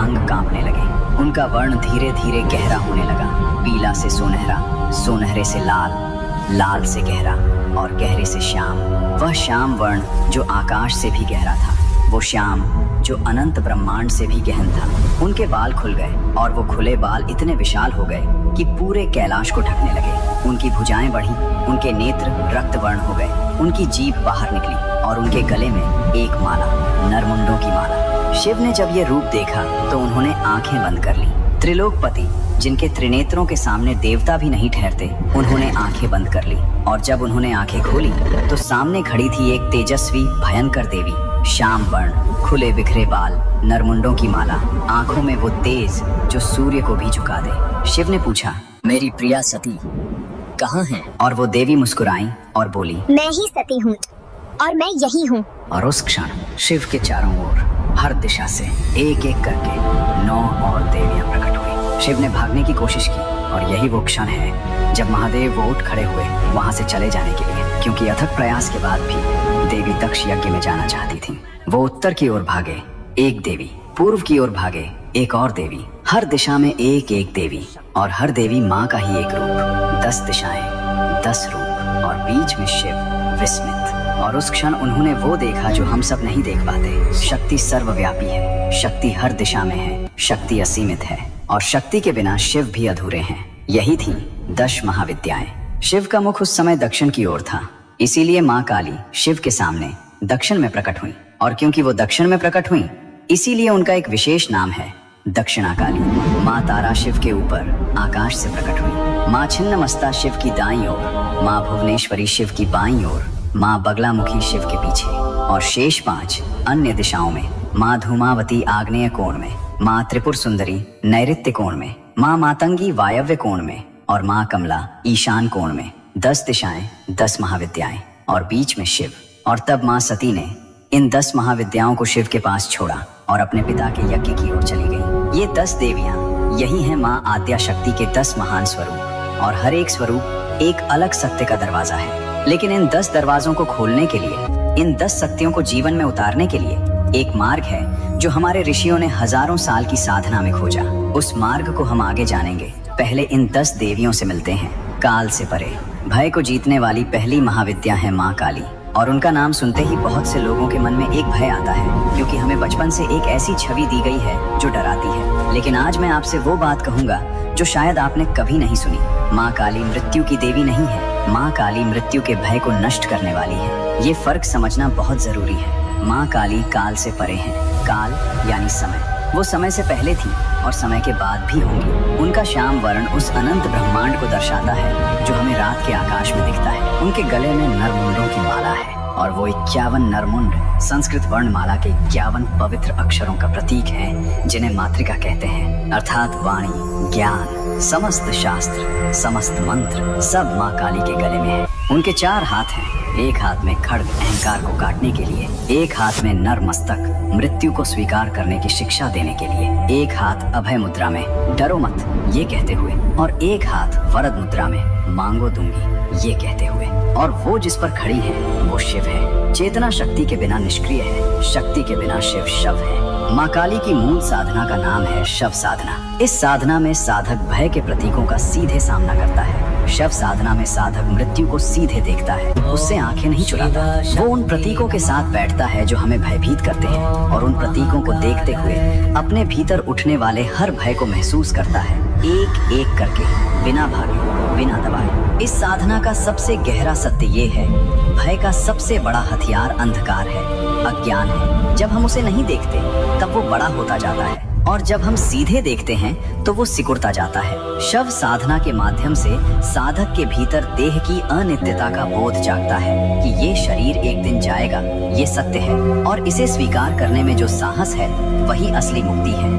अंग कांपने लगे। उनका वर्ण धीरे धीरे गहरा होने लगा, पीला से सुनहरा, सुनहरे से लाल, लाल से गहरा और गहरे से श्याम। वह श्याम वर्ण जो आकाश से भी गहरा था, वो श्याम जो अनंत ब्रह्मांड से भी गहन था। उनके बाल खुल गए और वो खुले बाल इतने विशाल हो गए कि पूरे कैलाश को ढकने लगे। उनकी भुजाएं बढ़ी, उनके नेत्र रक्त वर्ण हो गए, उनकी जीभ बाहर निकली और उनके गले में एक माला, नरमुंडों की माला। शिव ने जब ये रूप देखा तो उन्होंने आंखें बंद कर ली। त्रिलोकपति, जिनके त्रिनेत्रों के सामने देवता भी नहीं ठहरते, उन्होंने आंखें बंद कर ली और जब उन्होंने आंखें खोली तो सामने खड़ी थी एक तेजस्वी भयंकर देवी। श्याम वर्ण, खुले बिखरे बाल, नरमुंडों की माला, आंखों में वो तेज जो सूर्य को भी झुका दे। शिव ने पूछा, मेरी प्रिया सती कहाँ है? और वो देवी मुस्कुराई और बोली, मैं ही सती हूँ और मैं यही हूँ। और उस क्षण शिव के चारों ओर हर दिशा से एक एक करके 9 और देवियां प्रकट हुई। शिव ने भागने की कोशिश की और यही वो क्षण है जब महादेव वो उठ खड़े हुए वहां से चले जाने के लिए, क्योंकि अथक प्रयास के बाद भी देवी दक्ष यज्ञ में जाना चाहती थी। वो उत्तर की ओर भागे, एक देवी, पूर्व की ओर भागे, एक और देवी, हर दिशा में एक एक देवी और हर देवी माँ का ही एक रूप। 10 दिशाएं, 10 रूप और बीच में शिव विस्मित। और उस क्षण उन्होंने वो देखा जो हम सब नहीं देख पाते। शक्ति सर्वव्यापी है, शक्ति हर दिशा में है, शक्ति असीमित है और शक्ति के बिना शिव भी अधूरे हैं। यही थी 10 महाविद्याएं। शिव का मुख उस समय दक्षिण की ओर था, इसीलिए माँ काली शिव के सामने दक्षिण में प्रकट हुई और क्योंकि वो दक्षिण में प्रकट हुई इसीलिए उनका एक विशेष नाम है दक्षिणा काली। माँ तारा शिव के ऊपर आकाश से प्रकट हुई, माँ छिन्नमस्ता शिव की दाईं ओर, माँ भुवनेश्वरी शिव की बाईं ओर, माँ बगलामुखी शिव के पीछे और शेष 5 अन्य दिशाओं में, माँ धूमावती आग्नेय कोण में, माँ त्रिपुर सुंदरी नैऋत्य कोण में, माँ मातंगी वायव्य कोण में और माँ कमला ईशान कोण में। 10 दिशाएं, 10 महाविद्याएं और बीच में शिव। और तब माँ सती ने इन 10 महाविद्याओं को शिव के पास छोड़ा और अपने पिता के यज्ञ की ओर चली गई। ये 10 देवियां, यही हैं माँ आद्या शक्ति के 10 महान स्वरूप और हर एक स्वरूप एक अलग सत्य का दरवाजा है। लेकिन इन 10 दरवाजों को खोलने के लिए, इन 10 सत्यों को जीवन में उतारने के लिए एक मार्ग है जो हमारे ऋषियों ने हजारों साल की साधना में खोजा। उस मार्ग को हम आगे जानेंगे। पहले इन 10 देवियों से मिलते हैं। काल से परे, भय को जीतने वाली पहली महाविद्या है माँ काली और उनका नाम सुनते ही बहुत से लोगों के मन में एक भय आता है, क्योंकि हमें बचपन से एक ऐसी छवि दी गई है जो डराती है। लेकिन आज मैं आपसे वो बात कहूंगा जो शायद आपने कभी नहीं सुनी। माँ काली मृत्यु की देवी नहीं है, माँ काली मृत्यु के भय को नष्ट करने वाली है। ये फर्क समझना बहुत जरूरी है। माँ काली काल से परे हैं। काल यानी समय, वो समय से पहले थी और समय के बाद भी होंगी। उनका श्याम वर्ण उस अनंत ब्रह्मांड को दर्शाता है जो हमें रात के आकाश में दिखता है। उनके गले में नरमुंडों की माला है और वो 51 नरमुंड संस्कृत वर्णमाला के 51 पवित्र अक्षरों का प्रतीक है, जिन्हें मातृका कहते हैं, अर्थात वाणी, ज्ञान, समस्त शास्त्र, समस्त मंत्र सब माँ काली के गले में है। उनके 4 हाथ हैं, एक हाथ में खड्ग अहंकार को काटने के लिए, एक हाथ में नर मस्तक मृत्यु को स्वीकार करने की शिक्षा देने के लिए, एक हाथ अभय मुद्रा में डरो मत ये कहते हुए और एक हाथ वरद मुद्रा में मांगो दूंगी ये कहते हुए। और वो जिस पर खड़ी है वो शिव है। चेतना शक्ति के बिना निष्क्रिय है, शक्ति के बिना शिव शव है। माँ काली की मूल साधना का नाम है शव साधना। इस साधना में साधक भय के प्रतीकों का सीधे सामना करता है। शव साधना में साधक मृत्यु को सीधे देखता है, उससे आंखें नहीं चुराता। वो उन प्रतीकों के साथ बैठता है जो हमें भयभीत करते हैं और उन प्रतीकों को देखते हुए अपने भीतर उठने वाले हर भय को महसूस करता है, एक एक करके, बिना भागे, बिना दबाए। इस साधना का सबसे गहरा सत्य ये है, भय का सबसे बड़ा हथियार अंधकार है, अज्ञान है। जब हम उसे नहीं देखते तब वो बड़ा होता जाता है और जब हम सीधे देखते हैं तो वो सिकुड़ता जाता है। शव साधना के माध्यम से साधक के भीतर देह की अनित्यता का बोध जागता है कि ये शरीर एक दिन जाएगा, ये सत्य है और इसे स्वीकार करने में जो साहस है वही असली मुक्ति है।